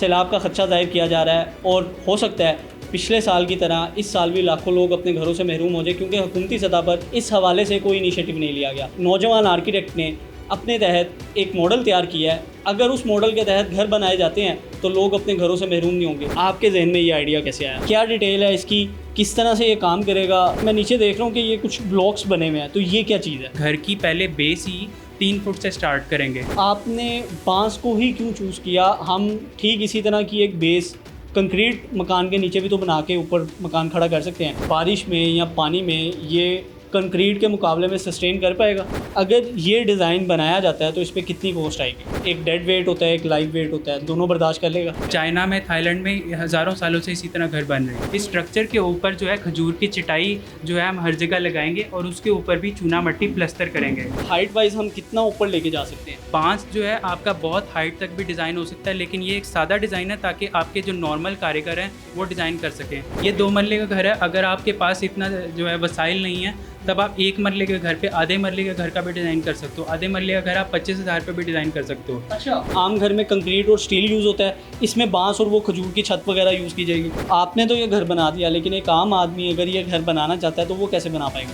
सैलाब का खदशा ज़ाहिर किया जा रहा है और हो सकता है पिछले साल की तरह इस साल भी लाखों लोग अपने घरों से महरूम हो जाए, क्योंकि हुकूमती सतह पर इस हवाले से कोई इनिशिएटिव नहीं लिया गया। नौजवान आर्किटेक्ट ने अपने तहत एक मॉडल तैयार किया है। अगर उस मॉडल के तहत घर बनाए जाते हैं तो लोग अपने घरों से महरूम नहीं होंगे। आपके जहन में ये आइडिया कैसे आया, क्या डिटेल है इसकी, किस तरह से ये काम करेगा? मैं नीचे देख रहा हूँ कि ये कुछ ब्लॉक्स बने हुए हैं, तो ये क्या चीज़ है? घर की पहले बेस ही 3 फुट से स्टार्ट करेंगे। आपने बांस को ही क्यों चूज़ किया? हम ठीक इसी तरह की एक बेस कंक्रीट मकान के नीचे भी तो बना के ऊपर मकान खड़ा कर सकते हैं। बारिश में या पानी में ये कंक्रीट के मुकाबले में सस्टेन कर पाएगा? अगर ये डिज़ाइन बनाया जाता है तो इस पर कितनी कॉस्ट आएगी? एक डेड वेट होता है, एक लाइव वेट होता है, दोनों बर्दाश्त कर लेगा? चाइना में, थाईलैंड में हज़ारों सालों से इसी तरह घर बन रहे हैं। इस स्ट्रक्चर के ऊपर जो है खजूर की चटाई जो है हम हर जगह लगाएंगे और उसके ऊपर भी चूना मट्टी प्लस्तर करेंगे। हाइट वाइज हम कितना ऊपर लेके जा सकते हैं? बांस जो है आपका बहुत हाइट तक भी डिज़ाइन हो सकता है, लेकिन ये एक सादा डिज़ाइन है ताकि आपके जो नॉर्मल कारीगर हैं वो डिज़ाइन कर सकें। ये 2 मरले का घर है, अगर आपके पास इतना जो है वसाइल नहीं है तब आप 1 मरले के घर पे आधे मरले के घर का भी डिज़ाइन कर सकते हो। आधे मरले का घर आप 25,000 पे भी डिज़ाइन कर सकते हो। अच्छा, आम घर में कंक्रीट और स्टील यूज़ होता है, इसमें बांस और वो खजूर की छत वगैरह यूज़ की जाएगी। आपने तो ये घर बना दिया, लेकिन एक आम आदमी अगर ये घर बनाना चाहता है तो वो कैसे बना पाएगा?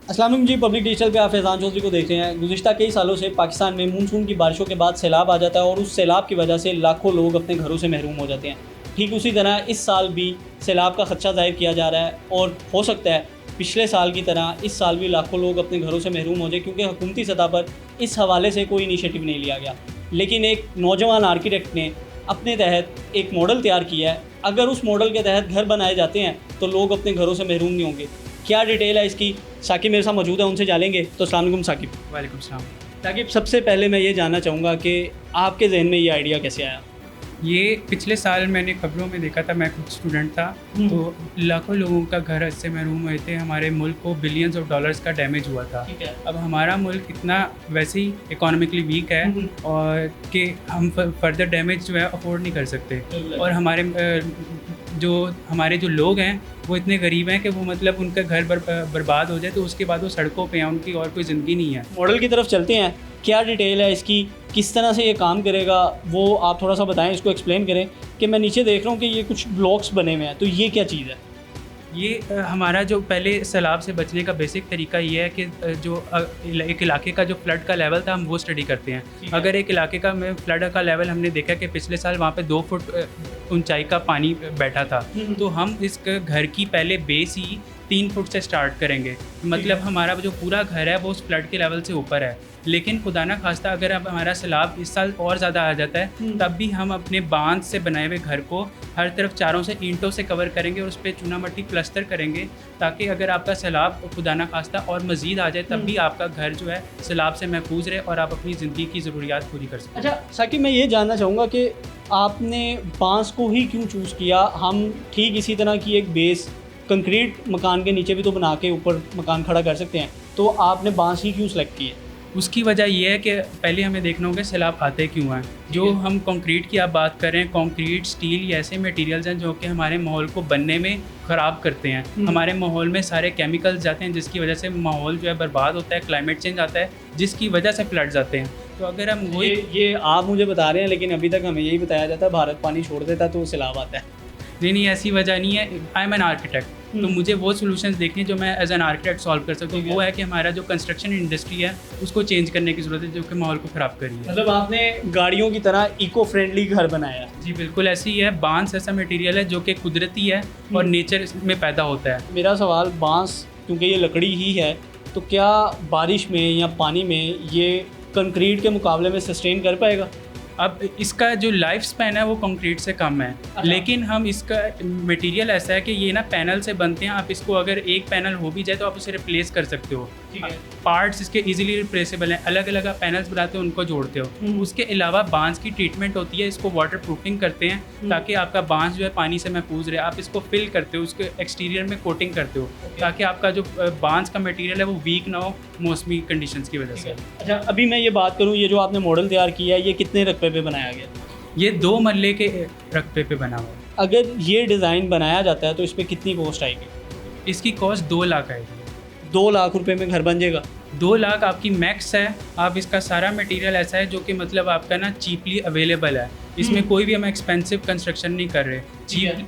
अस्सलाम वालेकुम जी, पब्लिक डिजिटल पे आप फैज़ान चौधरी को देख रहे हैं। गुज़िश्ता कई सालों से पाकिस्तान में मानसून की बारिशों के बाद सैलाब आ जाता है और उस सैलाब की वजह से लाखों लोग अपने घरों से महरूम हो जाते हैं। ठीक उसी तरह इस साल भी सैलाब का खदशा ज़ाहिर किया जा रहा है और हो सकता है पिछले साल की तरह इस साल भी लाखों लोग अपने घरों से महरूम हो जाए, क्योंकि हुकूमती सतह पर इस हवाले से कोई इनिशिएटिव नहीं लिया गया। लेकिन एक नौजवान आर्किटेक्ट ने अपने तहत एक मॉडल तैयार किया है। अगर उस मॉडल के तहत घर बनाए जाते हैं तो लोग अपने घरों से महरूम नहीं होंगे। क्या डिटेल है इसकी? साकिब मेरे साथ मौजूद है, उनसे जानेंगे। तो अस्सलाम वालेकुम साकिब। वालेकुम सलाम। साकिब, सबसे पहले मैं ये जानना चाहूँगा कि आपके जहन में ये आइडिया कैसे आया? ये पिछले साल मैंने खबरों में देखा था, मैं खुद स्टूडेंट था, तो लाखों लोगों का घर इससे महरूम हुए थे। हमारे मुल्क को बिलियंस ऑफ डॉलर्स का डैमेज हुआ था। अब हमारा मुल्क इतना वैसे ही इकोनॉमिकली वीक है और कि हम फर्दर डैमेज जो है अफोर्ड नहीं कर सकते। और हमारे जो लोग हैं वो इतने गरीब हैं कि वो मतलब उनका घर बर्बाद हो जाए तो उसके बाद वो सड़कों पे हैं, उनकी और कोई ज़िंदगी नहीं है। मॉडल की तरफ चलते हैं। क्या डिटेल है इसकी, किस तरह से ये काम करेगा, वो आप थोड़ा सा बताएं, इसको एक्सप्लेन करें। कि मैं नीचे देख रहा हूँ कि ये कुछ ब्लॉक्स बने हुए हैं, तो ये क्या चीज़ है? ये हमारा जो पहले सैलाब से बचने का बेसिक तरीका ये है कि जो एक इलाके का जो फ्लड का लेवल था हम वो स्टडी करते हैं। अगर एक इलाके का में फ्लड का लेवल हमने देखा कि पिछले साल वहाँ पे 2 फुट ऊंचाई का पानी बैठा था, तो हम इस घर की पहले बेस ही 3 फुट से स्टार्ट करेंगे। मतलब हमारा जो पूरा घर है वो उस फ्लड के लेवल से ऊपर है। लेकिन खुदा ना खास्ता अगर अब हमारा सैलाब इस साल और ज़्यादा आ जाता है तब भी हम अपने बांध से बनाए हुए घर को हर तरफ चारों से ईंटों से कवर करेंगे और उस पर चूना मट्टी प्लस्तर करेंगे, ताकि अगर आपका सैलाब खुदा ना खास्ता और मज़ीद आ जाए तब भी आपका घर जो है सैलाब से महफूज रहे और आप अपनी ज़िंदगी की ज़रूरियात पूरी कर सकें। अच्छा साकिब, मैं ये जानना चाहूँगा कि आपने बांस को ही क्यों चूज़ किया? हम ठीक इसी तरह की एक बेस कंक्रीट मकान के नीचे भी तो बना के ऊपर मकान खड़ा कर सकते हैं, तो आपने बांस ही क्यों सेलेक्ट किए? उसकी वजह यह है कि पहले हमें देखना होगा सैलाब आते क्यों हैं। जो हम कंक्रीट की आप बात कर रहे हैं, कंक्रीट, स्टील, ये ऐसे मटेरियल्स हैं जो कि हमारे माहौल को बनने में ख़राब करते हैं। हमारे माहौल में सारे केमिकल्स जाते हैं जिसकी वजह से माहौल जो है बर्बाद होता है, क्लाइमेट चेंज आता है जिसकी वजह से फ्लड्स आते हैं। तो अगर हम ये आप मुझे बता रहे हैं, लेकिन अभी तक हमें यही बताया जाता है भारत पानी छोड़ देता तो सैलाब आता है। नहीं, ऐसी वजह नहीं है। आई एम एन आर्किटेक्ट, तो मुझे वो सॉल्यूशंस देखने जो मैं एज एन आर्किटेक्ट सॉल्व कर सकता हूँ। वो है कि हमारा जो कंस्ट्रक्शन इंडस्ट्री है उसको चेंज करने की ज़रूरत है जो कि माहौल को ख़राब कर रही है। मतलब आपने गाड़ियों की तरह इको फ्रेंडली घर बनाया? जी बिल्कुल ऐसी ही है। बांस ऐसा मटेरियल है जो कि कुदरती है और नेचर में पैदा होता है। मेरा सवाल, बांस क्योंकि ये लकड़ी ही है, तो क्या बारिश में या पानी में ये कंक्रीट के मुकाबले में सस्टेन कर पाएगा? अब इसका जो लाइफ स्पैन है वो कंक्रीट से कम है, लेकिन हम इसका मटेरियल ऐसा है कि ये ना पैनल से बनते हैं। आप इसको अगर एक पैनल हो भी जाए तो आप उसे रिप्लेस कर सकते हो। पार्ट्स इसके इजीली रिप्लेसेबल हैं। अलग अलग आप पैनल्स बनाते हो, उनको जोड़ते हो। उसके अलावा बांस की ट्रीटमेंट होती है, इसको वाटर प्रूफिंग करते हैं ताकि आपका बांस जो है पानी से महफूज रहे। आप इसको फिल करते हो, उसके एक्सटीरियर में कोटिंग करते हो ताकि आपका जो बांस का मटेरियल है वो वीक ना हो मौसमी कंडीशंस की वजह से। अच्छा, अभी मैं ये बात करूँ, ये जो आपने मॉडल तैयार किया है ये कितने रकबे पे बनाया गया? ये 2 मरले के रकबे पे बना हुआ है। अगर ये डिज़ाइन बनाया जाता है तो इस पर कितनी कॉस्ट आएगी? इसकी कॉस्ट 2 लाख आएगी। 2 लाख रुपए में घर बन जाएगा? 2 लाख आपकी मैक्स है। आप इसका सारा मटेरियल ऐसा है जो कि मतलब आपका ना चीपली अवेलेबल है। इसमें कोई भी हम एक्सपेंसिव कंस्ट्रक्शन नहीं कर रहे।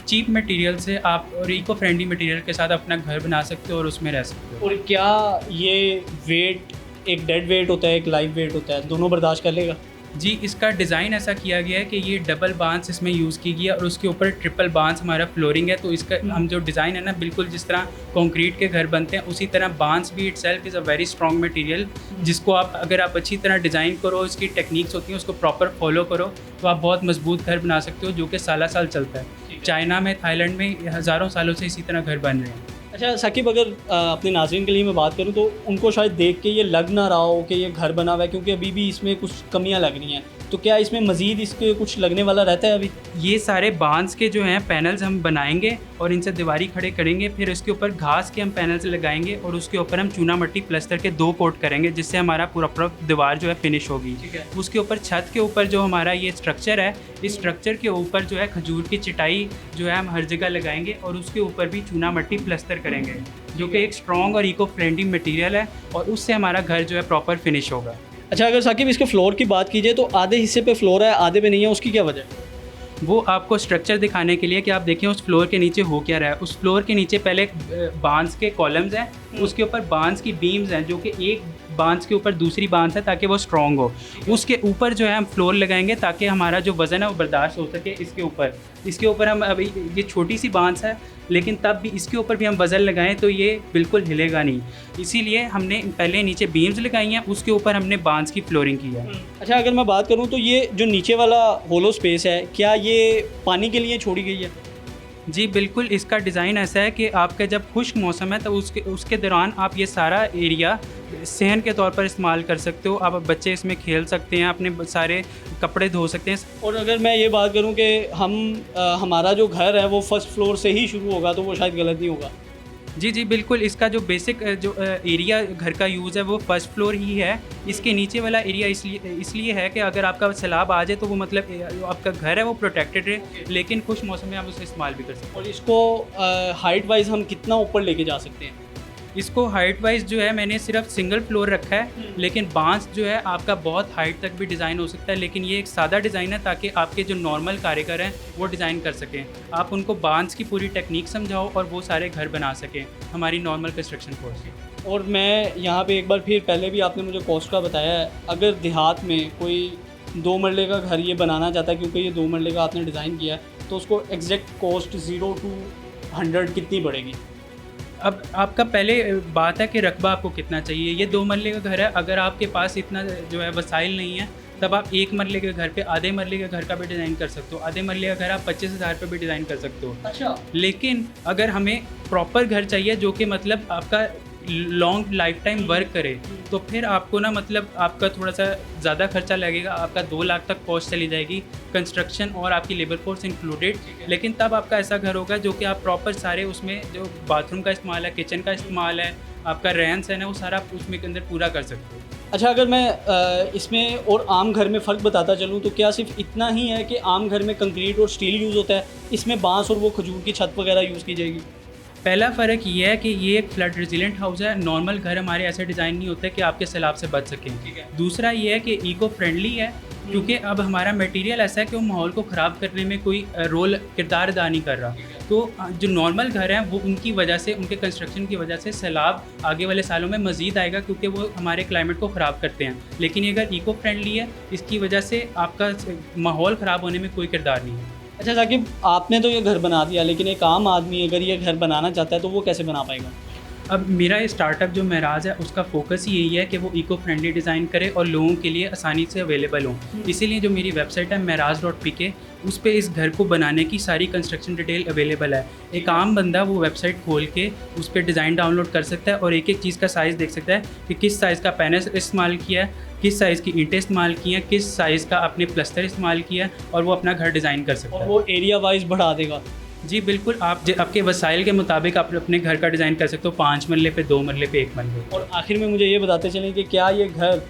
चीप मटेरियल से आप और इको फ्रेंडली मटेरियल के साथ अपना घर बना सकते हो और उसमें रह सकते हो। और क्या ये वेट, एक डेड वेट होता है, एक लाइव वेट होता है, दोनों बर्दाश्त कर लेगा? जी, इसका डिज़ाइन ऐसा किया गया है कि ये डबल बांस इसमें यूज़ की गई है और उसके ऊपर ट्रिपल बांस हमारा फ्लोरिंग है। तो इसका हम जो डिज़ाइन है ना, बिल्कुल जिस तरह कंक्रीट के घर बनते हैं उसी तरह बांस भी itself is a very strong material, जिसको आप अगर आप अच्छी तरह डिज़ाइन करो, इसकी टेक्निक्स होती हैं उसको प्रॉपर फॉलो करो तो आप बहुत मजबूत घर बना सकते हो जो कि साल साल चलता है। चाइना में, थाईलैंड में हज़ारों सालों से इसी तरह घर बन रहे हैं। अच्छा साकिब, अगर अपने नाज़रीन के लिए मैं बात करूं तो उनको शायद देख के ये लग ना रहा हो कि ये घर बना हुआ है, क्योंकि अभी भी इसमें कुछ कमियां लग रही हैं। तो क्या इसमें मज़ीद इसके कुछ लगने वाला रहता है अभी? ये सारे बांस के जो हैं पैनल्स हम बनाएंगे और इनसे दीवारी खड़े करेंगे, फिर इसके ऊपर घास के हम पैनल्स लगाएंगे और उसके ऊपर हम चूना मट्टी प्लस्तर के 2 कोट करेंगे, जिससे हमारा पूरा दीवार जो है फिनिश होगी। उसके ऊपर छत के ऊपर जो हमारा ये स्ट्रक्चर है, इस स्ट्रक्चर के ऊपर जो है खजूर की चटाई जो है हम हर जगह लगाएंगे और उसके ऊपर भी चूना मट्टी प्लस्तर करेंगे, जो कि एक स्ट्रॉन्ग और इको फ्रेंडली मटेरियल है और उससे हमारा घर जो है प्रॉपर फिनिश होगा। अच्छा, अगर साकिब इसके फ्लोर की बात कीजिए तो आधे हिस्से पे फ्लोर है, आधे पे नहीं है, उसकी क्या वजह है? वो आपको स्ट्रक्चर दिखाने के लिए कि आप देखें उस फ्लोर के नीचे हो क्या रहा है। उस फ्लोर के नीचे पहले बांस के कॉलम्स हैं, उसके ऊपर बांस की बीम्स हैं, जो कि एक बांस के ऊपर दूसरी बांस है ताकि वो स्ट्रॉन्ग हो। उसके ऊपर जो है हम फ्लोर लगाएंगे ताकि हमारा जो वज़न है वो बर्दाश्त हो सके। इसके ऊपर हम अभी ये छोटी सी बांस है, लेकिन तब भी इसके ऊपर भी हम वज़न लगाएं तो ये बिल्कुल हिलेगा नहीं। इसीलिए हमने पहले नीचे बीम्स लगाई हैं, उसके ऊपर हमने बांस की फ्लोरिंग की है। अच्छा, अगर मैं बात करूं तो ये जो नीचे वाला होलो स्पेस है, क्या ये पानी के लिए छोड़ी गई है? जी बिल्कुल, इसका डिज़ाइन ऐसा है कि आपका जब खुश्क मौसम है तो उसके दौरान आप ये सारा एरिया सहन के तौर पर इस्तेमाल कर सकते हो। आप बच्चे इसमें खेल सकते हैं, अपने सारे कपड़े धो सकते हैं। और अगर मैं ये बात करूं कि हमारा जो घर है वो फर्स्ट फ्लोर से ही शुरू होगा तो वो शायद गलत नहीं होगा? जी बिल्कुल, इसका जो बेसिक जो एरिया घर का यूज़ है वो फर्स्ट फ्लोर ही है। इसके नीचे वाला एरिया इसलिए है कि अगर आपका सैलाब आ जाए तो वो मतलब आपका घर है वो प्रोटेक्टेड है, लेकिन खुश मौसम में आप उसे इस्तेमाल भी कर सकते हैं। और इसको हाइट वाइज हम कितना ऊपर लेके जा सकते हैं? इसको हाइट वाइज जो है मैंने सिर्फ सिंगल फ्लोर रखा है, लेकिन बांस जो है आपका बहुत हाइट तक भी डिज़ाइन हो सकता है। लेकिन ये एक सादा डिज़ाइन है ताकि आपके जो नॉर्मल कारीगर हैं वो डिज़ाइन कर सकें। आप उनको बांस की पूरी टेक्निक समझाओ और वो सारे घर बना सकें हमारी नॉर्मल कंस्ट्रक्शन कोर्स। और मैं यहाँ पे एक बार फिर, पहले भी आपने मुझे कॉस्ट का बताया है, अगर देहात में कोई 2 मरले का घर ये बनाना चाहता है, क्योंकि ये 2 मरले का आपने डिज़ाइन किया है, तो उसको एग्जैक्ट कॉस्ट 0 to 100 कितनी पड़ेगी? अब आपका पहले बात है कि रकबा आपको कितना चाहिए। ये 2 मरले का घर है, अगर आपके पास इतना जो है वसाइल नहीं है तब आप 1 मरले के घर पे आधे मरले के घर का भी डिज़ाइन कर सकते हो। आधे मरले का घर आप 25,000 पे भी डिज़ाइन कर सकते हो। अच्छा। लेकिन अगर हमें प्रॉपर घर चाहिए जो कि मतलब आपका लॉन्ग लाइफ टाइम वर्क करे, तो फिर आपको ना मतलब आपका थोड़ा सा ज़्यादा खर्चा लगेगा। आपका 2 लाख तक कॉस्ट चली जाएगी, कंस्ट्रक्शन और आपकी लेबर फोर्स इंक्लूडेड। लेकिन तब आपका ऐसा घर होगा जो कि आप प्रॉपर सारे उसमें जो बाथरूम का इस्तेमाल है, किचन का इस्तेमाल है, आपका रहन सहन है, वो सारा आप उसमें के अंदर पूरा कर सकते हो। अच्छा, अगर मैं इसमें और आम घर में फ़र्क बताता चलूँ तो क्या सिर्फ इतना ही है कि आम घर में कंक्रीट और स्टील यूज़ होता है, इसमें बांस और वो खजूर की छत वगैरह यूज़ की जाएगी? पहला फ़र्क ये है कि ये एक फ्लड रेजिलेंट हाउस है। नॉर्मल घर हमारे ऐसे डिज़ाइन नहीं होते कि आपके सैलाब से बच सकें। दूसरा ये है कि इको फ्रेंडली है, क्योंकि अब हमारा मटेरियल ऐसा है कि वो माहौल को ख़राब करने में कोई किरदार अदा नहीं कर रहा। तो जो नॉर्मल घर हैं वो उनकी वजह से, उनके कंस्ट्रक्शन की वजह से सैलाब आगे वाले सालों में मज़ीद आएगा, क्योंकि वो हमारे क्लाइमेट को ख़राब करते हैं। लेकिन ये अगर इको फ्रेंडली है, इसकी वजह से आपका माहौल ख़राब होने में कोई किरदार नहीं है। अच्छा साकिब, आपने तो ये घर बना दिया, लेकिन एक आम आदमी अगर ये घर बनाना चाहता है तो वो कैसे बना पाएगा? अब मेरा ये स्टार्टअप जो महराज है उसका फोकस ही यही है कि वो इको फ्रेंडली डिज़ाइन करे और लोगों के लिए आसानी से अवेलेबल हो। इसीलिए जो मेरी वेबसाइट है महराज.pk, उस पर इस घर को बनाने की सारी कंस्ट्रक्शन डिटेल अवेलेबल है। एक आम बंदा वो वेबसाइट खोल के उस पर डिज़ाइन डाउनलोड कर सकता है और एक एक चीज़ का साइज़ देख सकता है कि किस साइज़ का पैनल इस्तेमाल किया है, किस साइज़ की ईंटें इस्तेमाल की हैं, किस साइज़ का आपने प्लस्तर इस्तेमाल किया है, और वो अपना घर डिज़ाइन कर सकता है। और वो एरिया वाइज बढ़ा देगा? जी बिल्कुल, आप आपके वसाइल के मुताबिक आप अपने घर का डिज़ाइन कर सकते हो, 5 मरले पे, 2 मरले पे, 1 मरले। और आखिर में मुझे ये बताते चलें कि क्या ये घर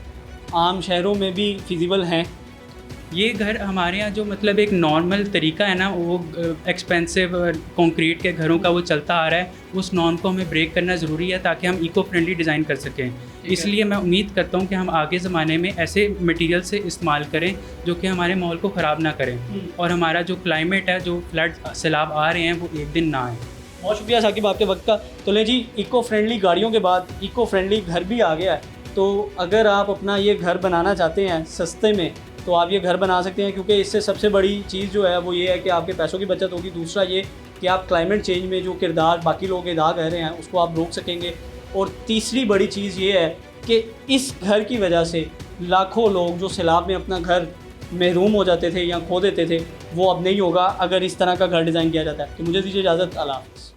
आम शहरों में भी फिजिबल हैं? ये घर हमारे यहाँ जो मतलब एक नॉर्मल तरीका है ना, वो एक्सपेंसिव कंक्रीट के घरों का वो चलता आ रहा है, उस नॉर्म को हमें ब्रेक करना ज़रूरी है ताकि हम इको फ्रेंडली डिज़ाइन कर सकें। इसलिए मैं उम्मीद करता हूँ कि हम आगे ज़माने में ऐसे मटेरियल से इस्तेमाल करें जो कि हमारे माहौल को ख़राब ना करें, और हमारा जो क्लाइमेट है, जो फ्लड सैलाब आ रहे हैं, वो एक दिन ना आए। बहुत शुक्रिया साकिब आपके वक्त का। तो ले जी, इको फ्रेंडली गाड़ियों के बाद इको फ्रेंडली घर भी आ गया है, तो अगर आप अपना ये घर बनाना चाहते हैं सस्ते में तो आप ये घर बना सकते हैं, क्योंकि इससे सबसे बड़ी चीज़ जो है वो ये है कि आपके पैसों की बचत होगी। दूसरा ये कि आप क्लाइमेट चेंज में जो किरदार बाकी लोग अदा कर रहे हैं उसको आप रोक सकेंगे। और तीसरी बड़ी चीज़ ये है कि इस घर की वजह से लाखों लोग जो सैलाब में अपना घर महरूम हो जाते थे या खो देते थे, वो अब नहीं होगा अगर इस तरह का घर डिज़ाइन किया जाता है। तो मुझे दीजिए इजाज़त, अल्लाह हाफ़िज़।